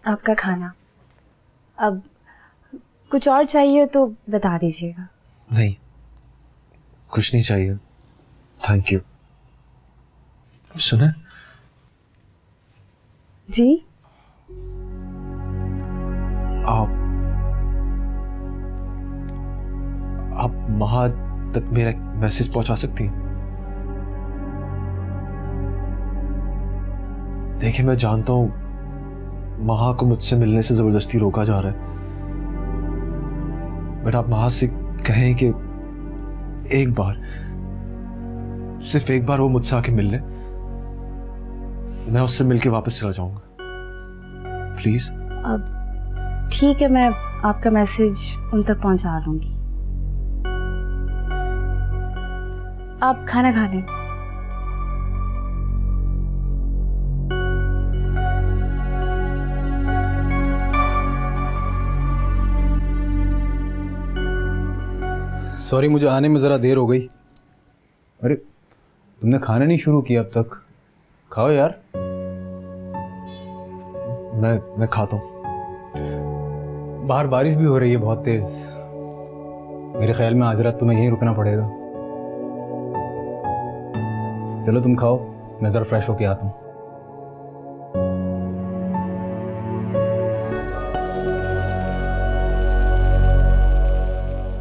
आपका खाना। अब कुछ और चाहिए तो बता दीजिएगा। नहीं, कुछ नहीं चाहिए, थैंक यू। सुने जी? आप महा तक मेरा मैसेज पहुंचा सकती हैं? देखिए, मैं जानता हूं महा को मुझसे मिलने से जबरदस्ती रोका जा रहा है, बट आप महा से कहें कि एक बार, सिर्फ एक बार वो मुझसे आके मिल ले, मैं उससे मिलके वापस चला जाऊंगा, प्लीज। अब ठीक है, मैं आपका मैसेज उन तक पहुंचा दूंगी। आप खाना खा लें। सॉरी, मुझे आने में ज़रा देर हो गई। अरे तुमने खाना नहीं शुरू किया अब तक, खाओ यार। मैं खाता हूँ। बाहर बारिश भी हो रही है बहुत तेज। मेरे ख्याल में आज रात तुम्हें यहीं रुकना पड़ेगा। चलो तुम खाओ, मैं ज़रा फ्रेश होके आता हूँ।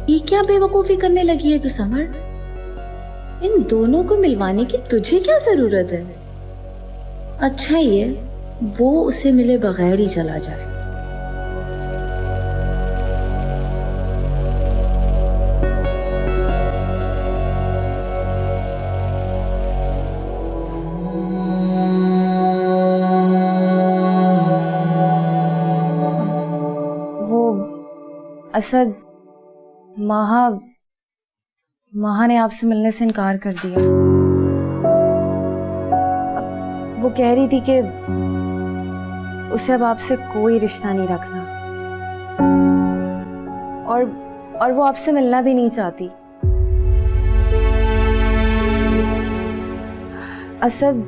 ये क्या बेवकूफी करने लगी है तू समर? इन दोनों को मिलवाने की तुझे क्या जरूरत है? अच्छा ही है वो उसे मिले बगैर ही चला जाए। वो असद, महा ने आपसे मिलने से इनकार कर दिया। वो कह रही थी कि उसे अब आपसे कोई रिश्ता नहीं रखना, और वो आपसे मिलना भी नहीं चाहती। असद,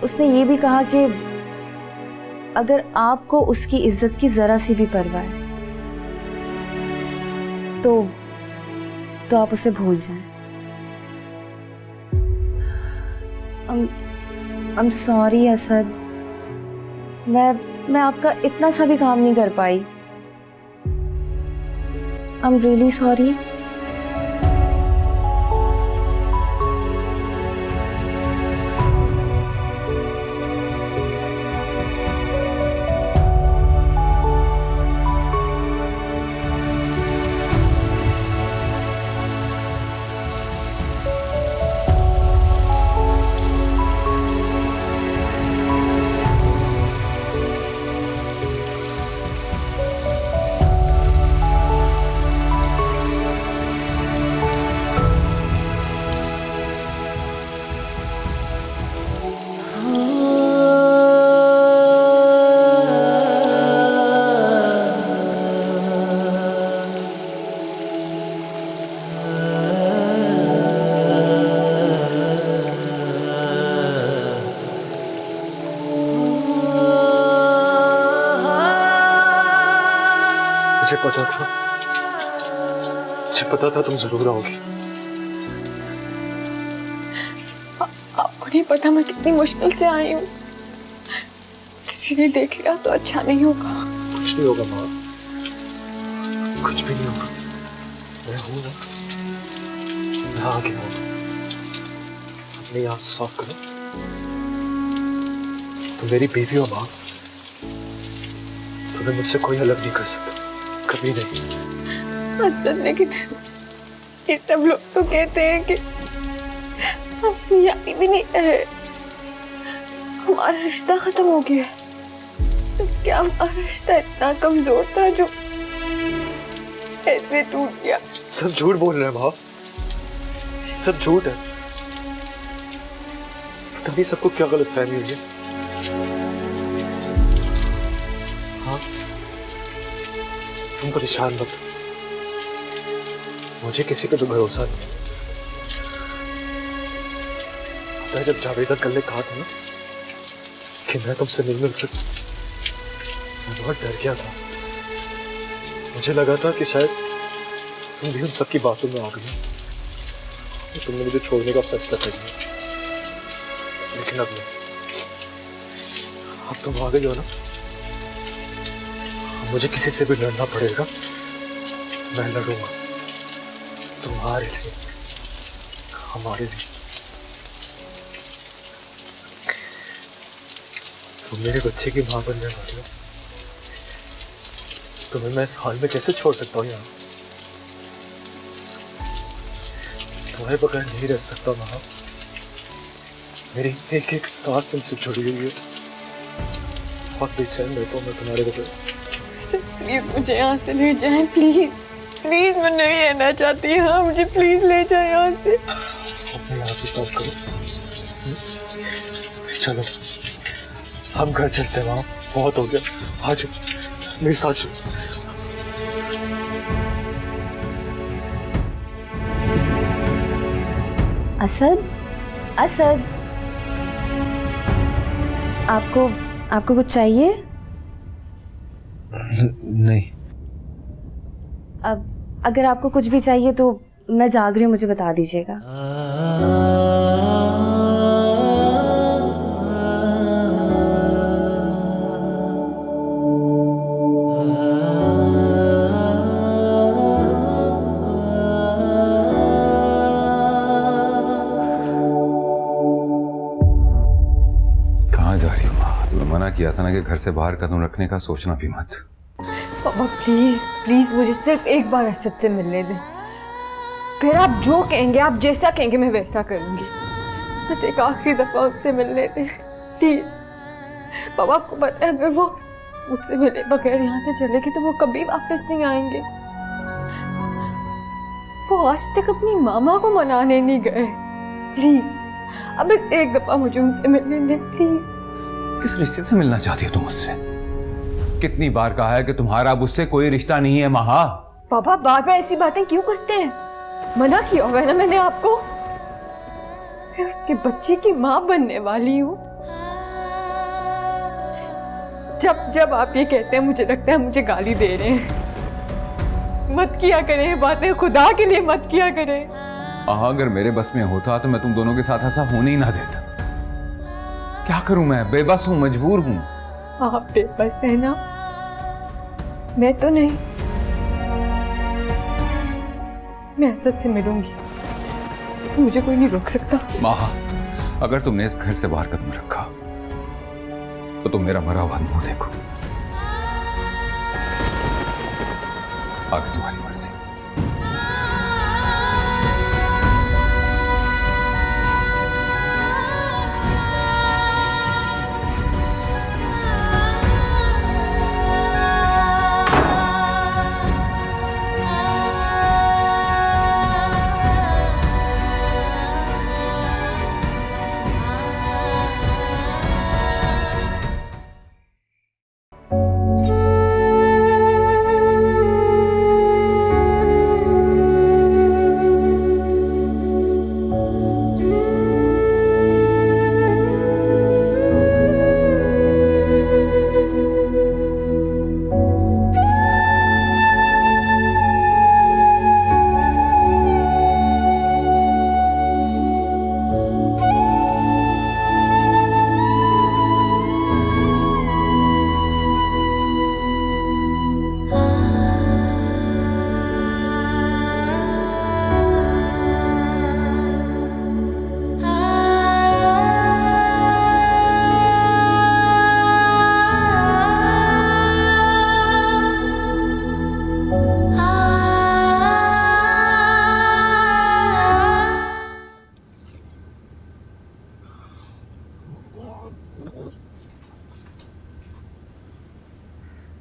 उसने ये भी कहा कि अगर आपको उसकी इज्जत की जरा सी भी परवाह है तो आप उसे भूल जाएं। I'm sorry असद, मैं आपका इतना सा भी काम नहीं कर पाई। I'm really sorry। मुझे पता था तुम जरूर आओगी। आपको नहीं पता मैं कितनी मुश्किल से आई हूँ। किसी ने देख लिया तो अच्छा नहीं होगा। कुछ नहीं होगा माँ, कुछ भी नहीं होगा। मैं हूँ ना, मैं आ गया हूँ। अपनी आँख साफ करो। तुम मेरी बीवी हो माँ, तुम्हें मुझसे कोई अलग नहीं कर सकता, कभी नहीं। असद, लेकिन ये सब लोग तो कहते हैं कि हम यानी भी नहीं है, हमारा रिश्ता खत्म हो गया है। तो क्या हमारा रिश्ता इतना कमजोर था जो ऐसे टूट गया? सब झूठ बोल रहे हैं माँ, सब झूठ है। पता नहीं सबको क्या गलत फहमी हुई है। हाँ, तुम परेशान मत, मुझे किसी पे तो भरोसा नहीं। जब जावेदा कल ने कहा था ना कि मैं तुमसे नहीं मिल सकता, मैं बहुत डर गया था। मुझे लगा था कि शायद तुम भी उन सबकी बातों में आ गई हो तो तुमने मुझे छोड़ने का फैसला कर लिया, लेकिन अब नहीं। अब तुम आ गई हो ना, मुझे किसी से भी लड़ना पड़ेगा, मैं लड़ूंगा तुम्हारे लिए, हमारे लिए। तुम मेरे बच्चे की मां बनने वाली हो, तुम्हें मैं इस हाल में कैसे छोड़ सकता हूँ यहाँ? तुम्हारे बगैर नहीं रह सकता वहां। मेरी एक एक सांस तुमसे जुड़ी हुई है, बहुत बेचैन रहता हूँ मैं तुम्हारे बगैर। प्लीज मुझे यहाँ से ले जाएं, प्लीज प्लीज, मैं नहीं रहना चाहती यहाँ, मुझे प्लीज ले जाए यहाँ से। अपने यहाँ से साफ करो। चलो हम घर चलते हैं, वहाँ बहुत हो गया। आ जाओ मेरे साथ चलो। असद, असद, आपको कुछ चाहिए? नहीं। अब अगर आपको कुछ भी चाहिए तो मैं जाग रही हूँ, मुझे बता दीजिएगा। कहाँ जा रही हो माँ? तुम्हें मना किया था ना कि घर से बाहर कदम रखने का सोचना भी मत। पापा प्लीज प्लीज, मुझे सिर्फ एक बार असद से मिलने दें, फिर आप जो कहेंगे, आप जैसा कहेंगे मैं वैसा करूंगी। बस एक आखिरी दफा उनसे मिलने दें प्लीज। पापा आपको पता है, अगर वो मुझसे मिले बगैर यहाँ से चले गए तो वो कभी वापस नहीं आएंगे। वो आज तक अपनी मामा को मनाने नहीं गए। प्लीज अब बस एक दफा मुझे उनसे मिलने दें प्लीज। किस रिश्ते से मिलना चाहती हो तुम मुझसे? कितनी बार कहा है कि तुम्हारा अब उससे कोई रिश्ता नहीं है महा। पापा बार बार ऐसी बातें क्यों करते हैं? मना किया हुआ है ना मैंने आपको, मैं उसके बच्चे की मां बनने वाली हूँ। जब जब आप ये कहते हैं मुझे लगता है मुझे गाली दे रहे हैं। मत किया करें ये बातें, खुदा के लिए मत किया करें। अगर मेरे बस में होता तो मैं तुम दोनों के साथ ऐसा होने ही ना देता। क्या करूं मैं? बेबस हूं, मजबूर हूं। आप बेबस है ना, मैं तो नहीं। मैं असद से मिलूंगी, मुझे कोई नहीं रोक सकता। माहा, अगर तुमने इस घर से बाहर कदम रखा तो तुम मेरा मरा हुआ मुंह देखो। आगे तुम्हारी मर्जी।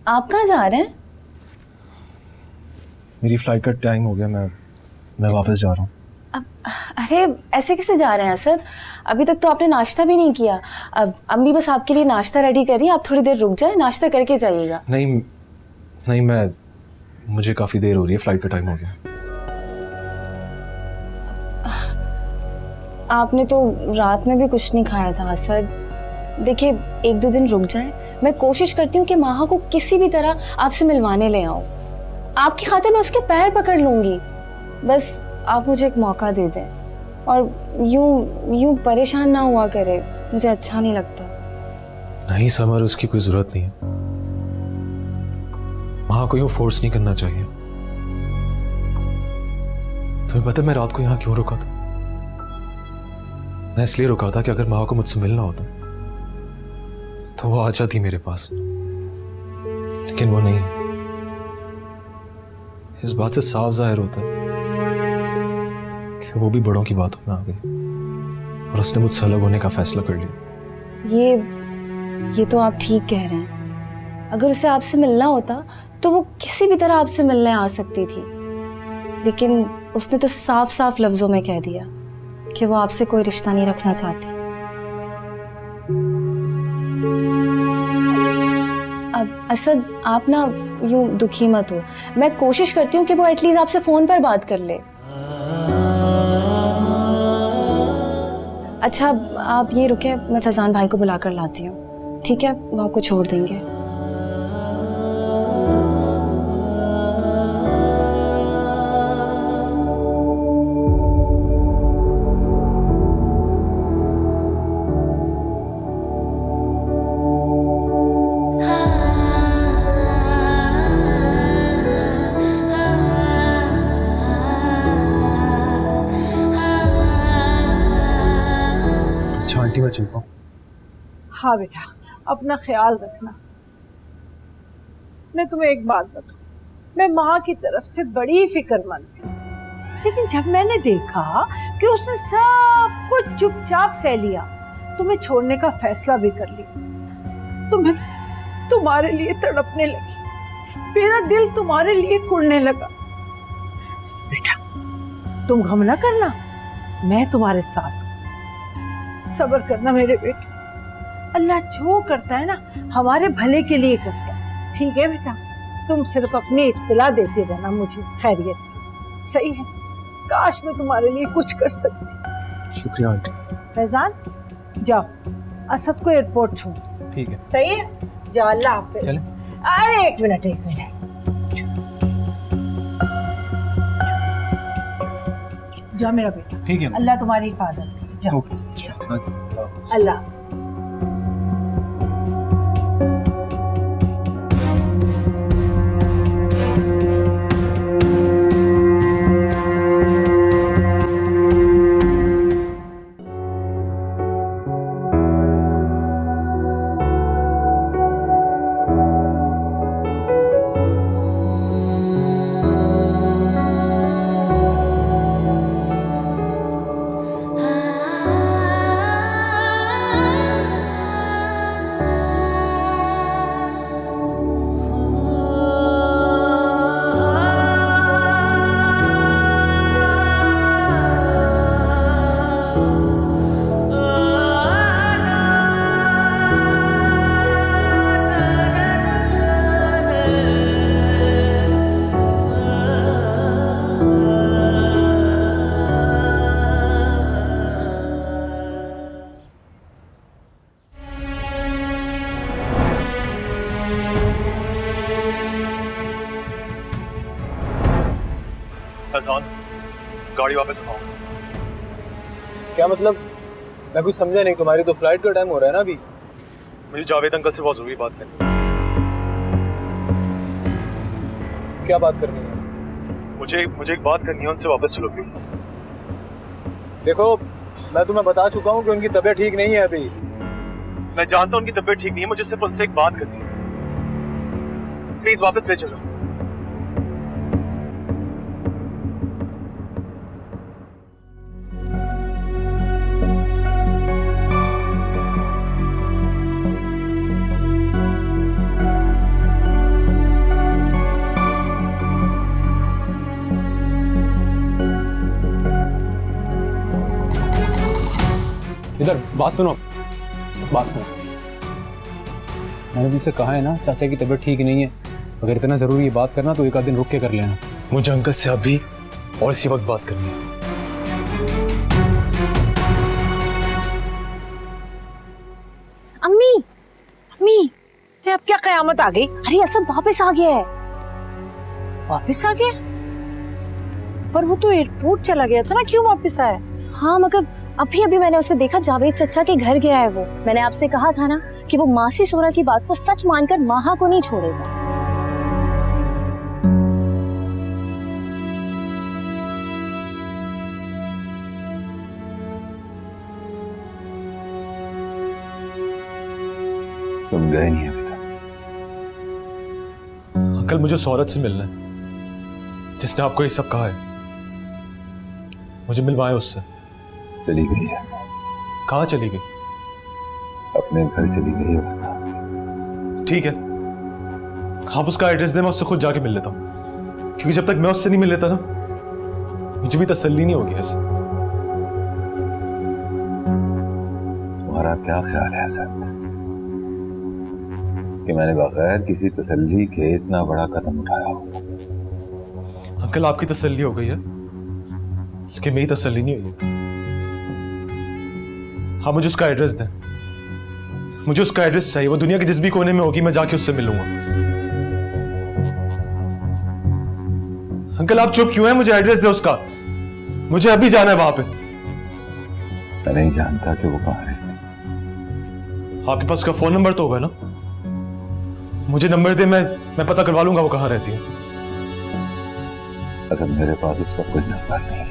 आप कहाँ जा रहे हैं? मेरी फ्लाइट का टाइम हो गया, मैं वापस जा रहा हूँ। अरे ऐसे कैसे जा रहे हैं असद? अभी तक तो आपने नाश्ता भी नहीं किया। अब अम्मी बस आपके लिए नाश्ता रेडी कर रही है, आप थोड़ी देर रुक जाए, नाश्ता करके जाइएगा। नहीं, मुझे काफ़ी देर हो रही है, फ्लाइट का टाइम हो गया। आपने तो रात में भी कुछ नहीं खाया था असद। देखिए 1-2 दिन रुक जाए, मैं कोशिश करती हूँ कि माहा को किसी भी तरह आपसे मिलवाने ले आऊं। आपकी खातिर मैं उसके पैर पकड़ लूंगी, बस आप मुझे एक मौका दे दें और यूं परेशान ना हुआ करे, मुझे अच्छा नहीं लगता। नहीं समर, उसकी कोई जरूरत नहीं है। माँ को यूं फोर्स नहीं करना चाहिए। तुम्हें पता है मैं रात को यहां क्यों रुका था? मैं इसलिए रुका था कि अगर माँ को मुझसे मिलना होता तो वो आ जाती मेरे पास, लेकिन वो नहीं। इस बात से साफ जाहिर होता है कि वो भी बड़ों की बातों में आ गई और उसने मुझसे अलग होने का फैसला कर लिया। ये तो आप ठीक कह रहे हैं। अगर उसे आपसे मिलना होता तो वो किसी भी तरह आपसे मिलने आ सकती थी, लेकिन उसने तो साफ साफ लफ्जों में कह दिया कि वो आपसे कोई रिश्ता नहीं रखना चाहती। अब असद, आप ना यूं दुखी मत हो। मैं कोशिश करती हूँ कि वो एटलीस्ट आपसे फोन पर बात कर ले। अच्छा, आप ये रुके, मैं फैजान भाई को बुला कर लाती हूँ, ठीक है? वो आपको छोड़ देंगे। अच्छा आंटी, मैं चल पाऊँ? हाँ बेटा, अपना ख्याल रखना। मैं तुम्हें एक बात बताऊं, मैं माँ की तरफ से बड़ी फिक्रमंद थी, लेकिन जब मैंने देखा कि उसने सब कुछ चुपचाप सह लिया, तुम्हें छोड़ने का फैसला भी कर लिया, तो मैं तुम्हारे लिए तड़पने लगी। मेरा दिल तुम्हारे लिए कुड़ने लगा। बेटा, तुम गम ना करना, मैं तुम्हारे साथ। सब्र करना मेरे बेटे, अल्लाह जो करता है ना हमारे भले के लिए करता है। ठीक है बेटा, तुम सिर्फ अपनी इत्तला देते रहना मुझे खैरियत की। सही है, काश मैं तुम्हारे लिए कुछ कर सकती। शुक्रिया आंटी। फैजान, जाओ असद को एयरपोर्ट छोड़। ठीक है, सही है, जाओ, अल्लाह हाफिज। चलें? अरे एक मिनट, जाओ मेरा बेटा। ठीक है, अल्लाह तुम्हारी हिफाजत करे। जाओ, ओके। अल्लाह। फैजान, गाड़ी वापस उठाओ। क्या मतलब? मैं कुछ समझा नहीं। तुम्हारी तो फ्लाइट का टाइम हो रहा है ना अभी। मुझे जावेद अंकल से बहुत जरूरी बात करनी है। क्या बात करनी है? मुझे एक बात करनी है उनसे। वापस चलो प्लीज। देखो, मैं तुम्हें बता चुका हूँ कि उनकी तबीयत ठीक नहीं है अभी। मैं जानता हूँ उनकी तबीयत ठीक नहीं है, मुझे सिर्फ उनसे एक बात करनी है। प्लीज वापस ले चलो। इधर बात सुनो, बात सुनो। मैंने तुमसे कहा है ना, चाचा की तबीयत ठीक नहीं है। अगर इतना जरूरी है बात करना तो एक आध दिन रुक के कर लेना। मुझे अंकल से अभी और इसी वक्त बात करनी है। अम्मी, अम्मी, अरे अब क्या कयामत आ गई? अरे असद वापस आ गया है। वापस आ गया? पर वो तो एयरपोर्ट चला गया था ना, क्यों वापस आया? हाँ मगर अभी अभी मैंने उसे देखा, जावेद चचा के घर गया है वो। मैंने आपसे कहा था ना कि वो मासी सोरा की बात को सच मानकर माहा को नहीं छोड़ेगा। तुम गए नहीं अभी तक? अंकल मुझे सौरत से मिलना है, जिसने आपको ये सब कहा है। मुझे मिलवाएं उससे। चली गई है। कहाँ चली गई? अपने घर चली गई है। और कहाँ? ठीक है, आप उसका एड्रेस दें, मैं उससे खुद जाके मिल लेता हूँ। क्योंकि जब तक मैं उससे नहीं मिल लेता ना, मुझे भी तसल्ली नहीं होगी ऐसे। तुम्हारा क्या ख्याल है असद कि मैंने बगैर किसी तसल्ली के इतना बड़ा कदम उठाया होगा? अंकल आपकी तसल्ली हो गई है, लेकिन मेरी तसल्ली नहीं हुई। हाँ मुझे उसका एड्रेस दें, मुझे उसका एड्रेस चाहिए। वो दुनिया के जिस भी कोने में होगी, मैं जाके उससे मिलूंगा। अंकल आप चुप क्यों हैं? मुझे एड्रेस दे उसका, मुझे अभी जाना है वहां पे। मैं नहीं जानता कि वो कहाँ रहती। आपके पास उसका फोन नंबर तो होगा ना? मुझे नंबर दे, मैं पता करवा लूंगा वो कहाँ रहती है। असल मेरे पास उसका कोई नंबर नहीं है।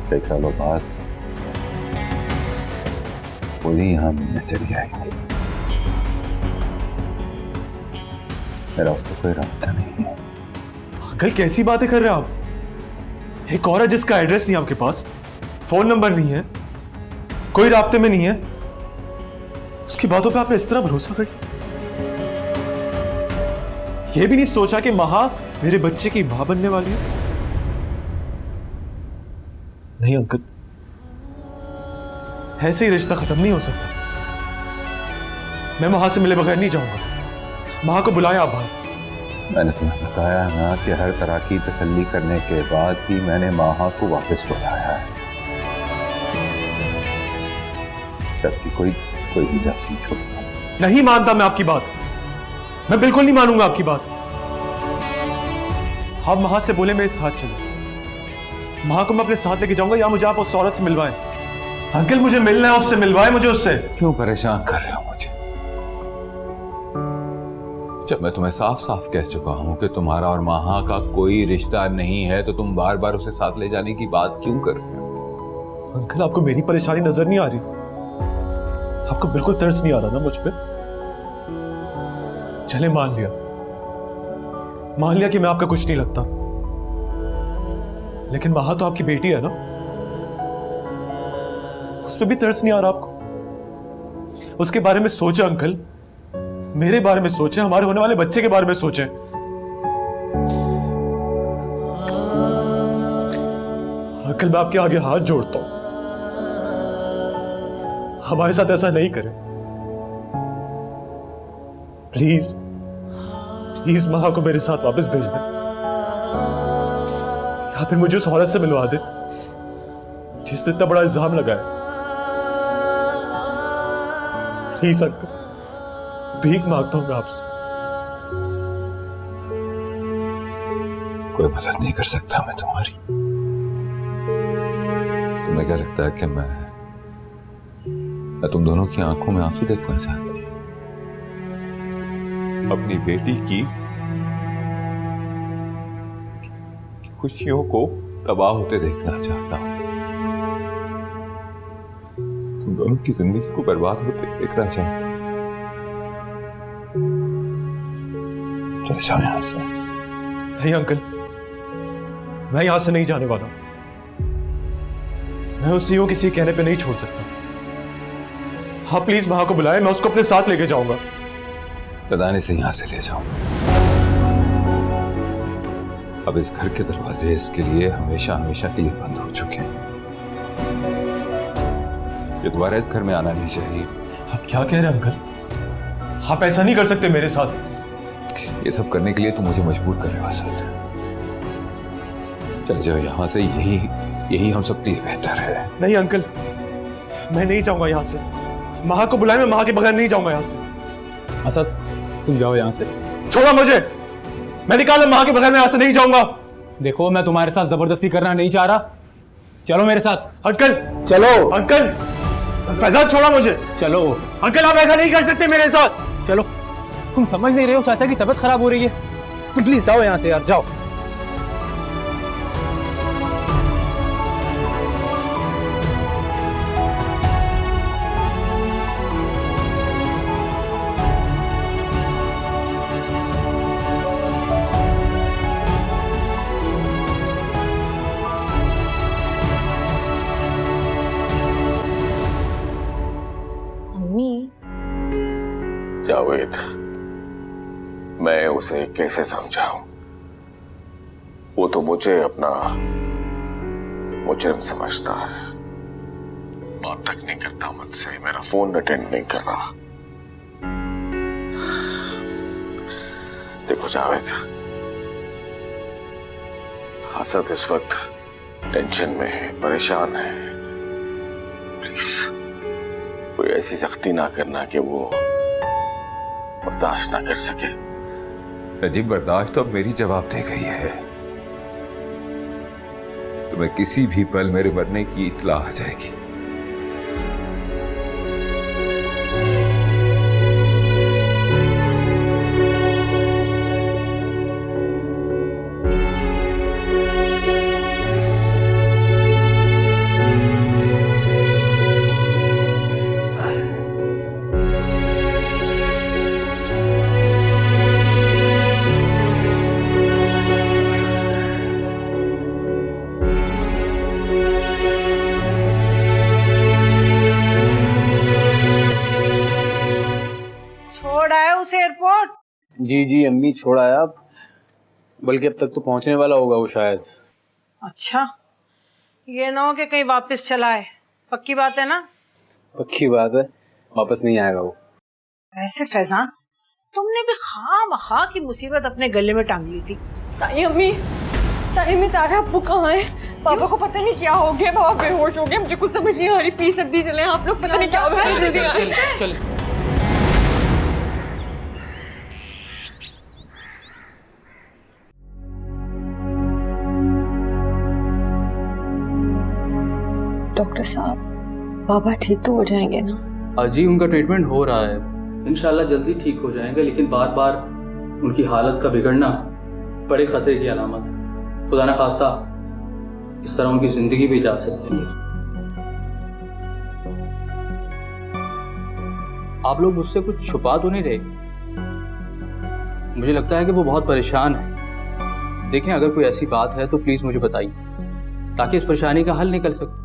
कई सालों बाद वो ही यहाँ मिलने चली आई थी। मेरा उससे कोई रास्ता नहीं है। अंकल कैसी बातें कर रहे हैं आप? एक औरत जिसका एड्रेस नहीं आपके पास, फोन नंबर नहीं है, कोई रास्ते में नहीं है, उसकी बातों पे आपने इस तरह भरोसा कर? यह भी नहीं सोचा कि महा मेरे बच्चे की मां बनने वाली है? नहीं अंकल, ऐसे ही रिश्ता खत्म नहीं हो सकता। मैं महा से मिले बगैर नहीं जाऊंगा। महा को बुलाया आप बाहर। मैंने तुम्हें बताया ना कि हर तरह की तसल्ली करने के बाद ही मैंने माहा को वापस बुलाया है। जबकि कोई गुंजाइश नहीं छोड़ूंगा। नहीं मानता मैं आपकी बात, मैं बिल्कुल नहीं मानूंगा आपकी बात। आप महा से बोले मेरे साथ चलो, महा को मैं अपने साथ लेके जाऊंगा, या मुझे आप उस औरत से मिलवाएं। अंकल मुझे मिलना है उससे, मिलवाएं मुझे उससे। क्यों परेशान कर रहे हो मुझे? जब मैं तुम्हें साफ साफ कह चुका हूं कि तुम्हारा और माहा का कोई रिश्ता नहीं है, तो तुम बार बार उसे साथ ले जाने की बात क्यों कर रहे हो? अंकल आपको मेरी परेशानी नजर नहीं आ रही? आपको बिल्कुल तरस नहीं आ रहा ना मुझ पे? चले मान लिया कि मैं आपका कुछ नहीं लगता, लेकिन महा तो आपकी बेटी है ना, उस पर भी तरस नहीं आ रहा आपको? उसके बारे में सोचे अंकल, मेरे बारे में सोचे, हमारे होने वाले बच्चे के बारे में सोचे। अंकल मैं आपके आगे हाथ जोड़ता हूं, हमारे साथ ऐसा नहीं करें प्लीज। प्लीज महा को मेरे साथ वापस भेज दे, या फिर मुझे उस औरत से मिलवा दे जिसने इतना बड़ा इल्जाम लगाया। प्लीज अंकल, भीख मांगता हूं मैं आपसे। कोई मदद नहीं कर सकता मैं तुम्हारी। तुम्हें क्या लगता है कि मैं तुम दोनों की आंखों में आंसू देखना चाहती हूं? अपनी बेटी की खुशियों को तबाह होते देखना चाहता हूं। तुम दोनों की जिंदगी को बर्बाद होते देखना चाहता हूं। चले जाओ यहां से। नहीं अंकल, मैं यहां से नहीं जाने वाला। मैं उसे यूं किसी कहने पे नहीं छोड़ सकता। हाँ प्लीज महा को बुलाए, मैं उसको अपने साथ लेके जाऊंगा। बदाने से यहां से ले जाओ। अब इस घर के दरवाजे इसके लिए हमेशा हमेशा के लिए बंद हो चुके हैं। ये दोबारा इस घर में आना नहीं चाहिए। आप क्या कह रहे हैं अंकल? आप ऐसा नहीं कर सकते मेरे साथ। ये सब करने के लिए तुम मुझे मजबूर कर रहे हो असद। चले जाओ यहां से, यही यही हम सबके लिए बेहतर है। नहीं अंकल, मैं नहीं जाऊंगा यहाँ से। महा को बुलाए, मैं महा के बगैर नहीं जाऊंगा यहाँ से। असद, तुम जाओ यहाँ से। छोड़ो मुझे, मैंने कहा महा के बगैर मैं यहाँ से नहीं जाऊंगा। देखो, मैं तुम्हारे साथ जबरदस्ती करना नहीं चाह रहा, चलो मेरे साथ। अंकल चलो अंकल, फैजान छोड़ा मुझे। चलो अंकल आप ऐसा नहीं कर सकते मेरे साथ। चलो, तुम समझ नहीं रहे हो, चाचा की तबीयत खराब हो रही है। तुम प्लीज जाओ यहाँ से यार, जाओ। अम्मी, जावेद, मैं उसे कैसे समझाऊं? वो तो मुझे अपना मुजरिम समझता है। बात तक नहीं करता मुझसे, मेरा फोन अटेंड नहीं कर रहा। देखो जावेद, असद इस वक्त टेंशन में है, परेशान है। प्लीज कोई ऐसी सख्ती ना करना कि वो बर्दाश्त ना कर सके। नजीब, बर्दाश्त तो अब मेरी जवाब दे गई है। तुम्हें किसी भी पल मेरे मरने की इत्तला आ जाएगी। छोड़ आए उस एयरपोर्ट? जी जी अम्मी, छोड़ आया। अब बल्कि अब तक तो पहुंचने वाला होगा वो शायद। अच्छा, ये ना हो कि कहीं वापस चला आए। पक्की बात है ना? पक्की बात है, वापस नहीं आएगा वो। ऐसे फैजान, तुमने भी खामखा की मुसीबत अपने गले में टांग ली थी। ताई अम्मी, ताई में तारा अब्बू कहाँ है? पापा को पता नहीं क्या हो गया, पापा बेहोश हो गए। मुझे कुछ समझ नहीं आ रही। प्लीज जल्दी चले, आप लोग पता नहीं क्या हो गया। जल्दी आए। चल। डॉक्टर साहब, बाबा ठीक तो हो जाएंगे ना? जी उनका ट्रीटमेंट हो रहा है, इंशाल्लाह जल्दी ठीक हो जाएंगे, लेकिन बार बार उनकी हालत का बिगड़ना बड़े खतरे की अलामत। खुदा न खास्ता इस तरह उनकी जिंदगी भी जा सकती है। आप लोग मुझसे कुछ छुपा तो नहीं रहे? मुझे लगता है कि वो बहुत परेशान है। देखें, अगर कोई ऐसी बात है तो प्लीज मुझे बताइए, ताकि इस परेशानी का हल निकल सके।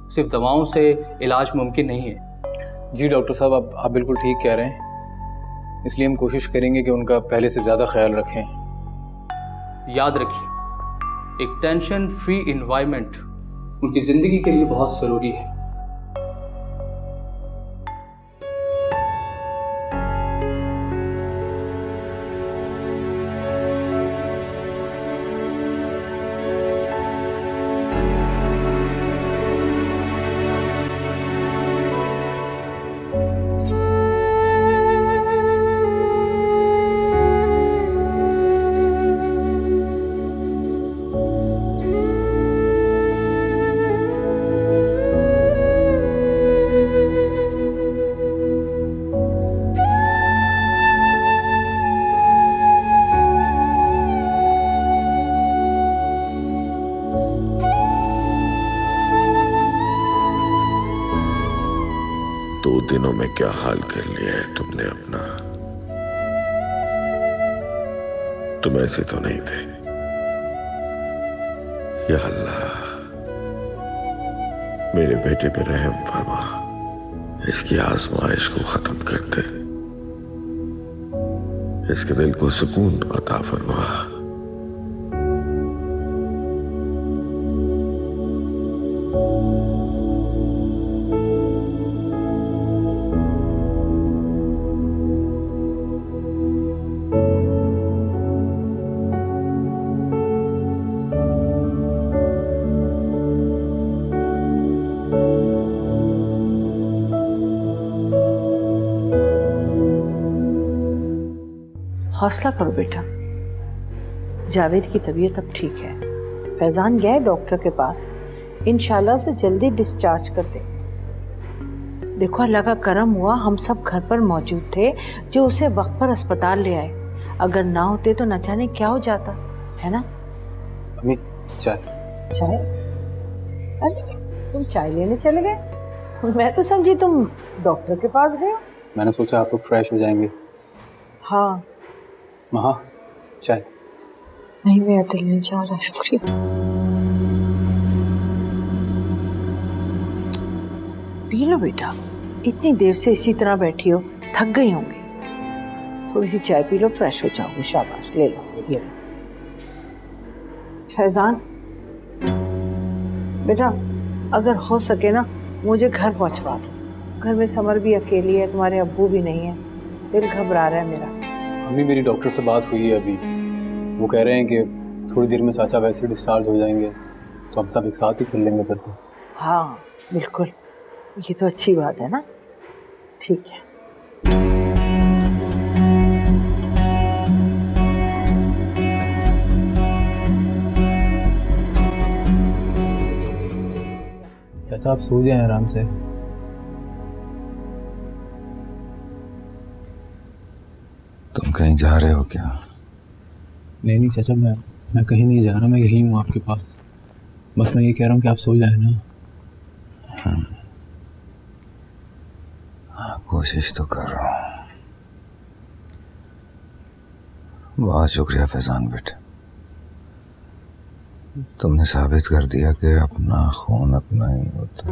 सिर्फ दवाओं से इलाज मुमकिन नहीं है। जी डॉक्टर साहब, आप बिल्कुल ठीक कह रहे हैं, इसलिए हम कोशिश करेंगे कि उनका पहले से ज़्यादा ख्याल रखें। याद रखिए, एक टेंशन फ्री इन्वायरमेंट उनकी ज़िंदगी के लिए बहुत ज़रूरी है। दिनों में क्या हाल कर लिया है तुमने अपना। तुम ऐसे तो नहीं थे। या अल्लाह, मेरे बेटे पे रहम फरमा, इसकी आजमाइश को खत्म कर दे, इसके दिल को सुकून अता फरमा। हौसला करो बेटा, जावेद की तबीयत अब ठीक है। फैजान गया है डॉक्टर के पास, इंशाल्लाह उसे जल्दी डिस्चार्ज कर दे। देखो अल्लाह का करम हुआ, हम सब घर पर मौजूद थे जो उसे वक्त पर अस्पताल ले आए। अगर ना होते तो न जाने क्या हो जाता, है ना? अम्मी चाय। चाय? अरे तुम चाय लेने चले गए? मैं तो समझी तुम डॉक्टर के पास गए। मैंने सोचा आप लोग फ्रेश हो जाएंगे। हाँ। महा चाय। नहीं, मेरा दिल नहीं चाह रहा, शुक्रिया। पी लो बेटा, इतनी देर से इसी तरह बैठी हो, थक गई होंगी। थोड़ी सी चाय पी लो, फ्रेश हो जाओगे। शाबाश, ले लो, ये लो। फैजान बेटा, अगर हो सके ना मुझे घर पहुंचवा दो। घर में समर भी अकेली है, तुम्हारे अब्बू भी नहीं है, दिल घबरा रहा है मेरा। अम्मी मेरी डॉक्टर से बात हुई है अभी, वो कह रहे हैं कि थोड़ी देर में चाचा वैसे डिस्चार्ज हो जाएंगे, तो हम सब एक साथ ही चल लेंगे फिर तो। हाँ बिल्कुल, ये तो अच्छी बात है ना। ठीक है। चाचा आप सो जाएं आराम से। तुम कहीं जा रहे हो क्या? नहीं चाचा, मैं कहीं नहीं जा रहा, मैं यहीं हूँ आपके पास। बस मैं ये कह रहा हूँ कि आप सो जाए ना। हाँ, कोशिश तो कर रहा हूँ। बहुत शुक्रिया फैजान बेटे, तुमने साबित कर दिया कि अपना खून अपना ही होता।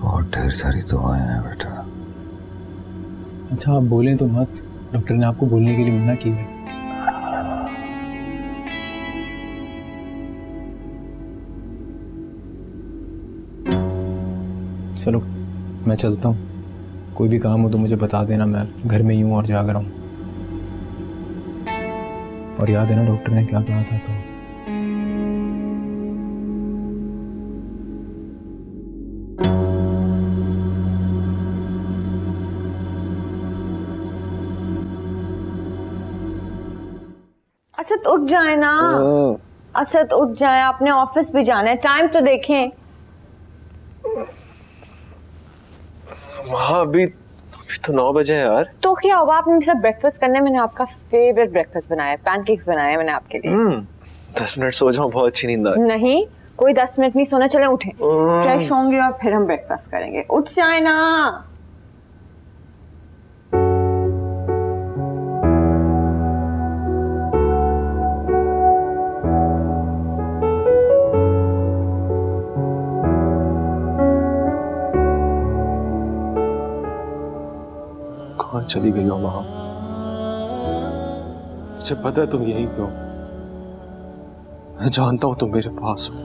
बहुत ढेर सारी दुआएं हैं बेटा। अच्छा आप बोलें तो मत, डॉक्टर ने आपको बोलने के लिए मना की है। चलो मैं चलता हूँ, कोई भी काम हो तो मुझे बता देना, मैं घर में ही हूँ और जाग रहा हूँ। और याद है ना डॉक्टर ने क्या कहा था? तो असद उठ जाए ना, असद उठ जाए, आपने ऑफिस भी जाना है, टाइम तो देखें। वहाँ अभी तो 9 बजे हैं यार। तो क्या हुआ, आपने मेरे साथ ब्रेकफास्ट करने, मैंने आपका फेवरेट ब्रेकफास्ट बनाया है, पैनकेक्स बनाए हैं मैंने आपके लिए। 10 मिनट सो जाऊं, बहुत अच्छी नींद आ रही। नहीं, कोई 10 मिनट नहीं सोना, चले उठे, फ्रेश होंगे और फिर हम ब्रेकफास्ट करेंगे। उठ जाए ना। कहाँ चली गई हो माँ? मुझे पता है तुम यहीं पे हो, मैं जानता हूं तुम मेरे पास हो।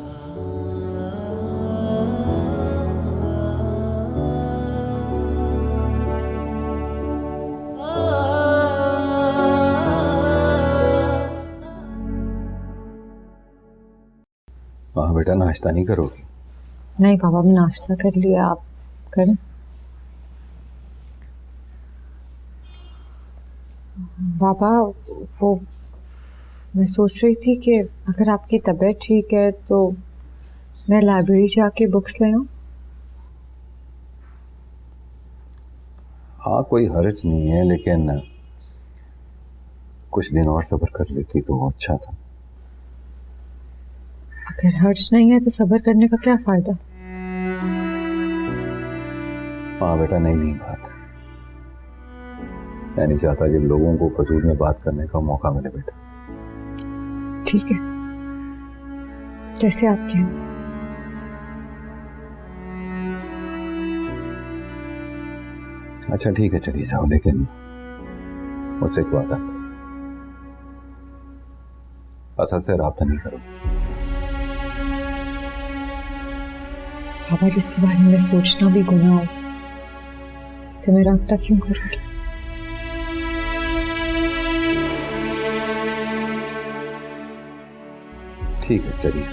वहाँ बेटा नाश्ता नहीं करोगी? नहीं पापा, मैं नाश्ता कर लिया, आप करें? पापा वो मैं सोच रही थी कि अगर आपकी तबीयत ठीक है तो मैं लाइब्रेरी जाके बुक्स ले आऊं। हाँ कोई हर्ज नहीं है, लेकिन कुछ दिन और सब्र कर लेती तो वो अच्छा था। अगर हर्ज नहीं है तो सब्र करने का क्या फायदा? हाँ बेटा, नहीं बात, मैं नहीं चाहता कि लोगों को फजूल में बात करने का मौका मिले बेटा। ठीक है, जैसे आप कहें। अच्छा ठीक है, चली जाओ, लेकिन मुझसे एक वादा, असद से राब्ता नहीं करो। पापा जिसके बारे में सोचना भी गुनाह हो, उससे मैं राब्ता क्यों करूंगी? ठीक है चलिए।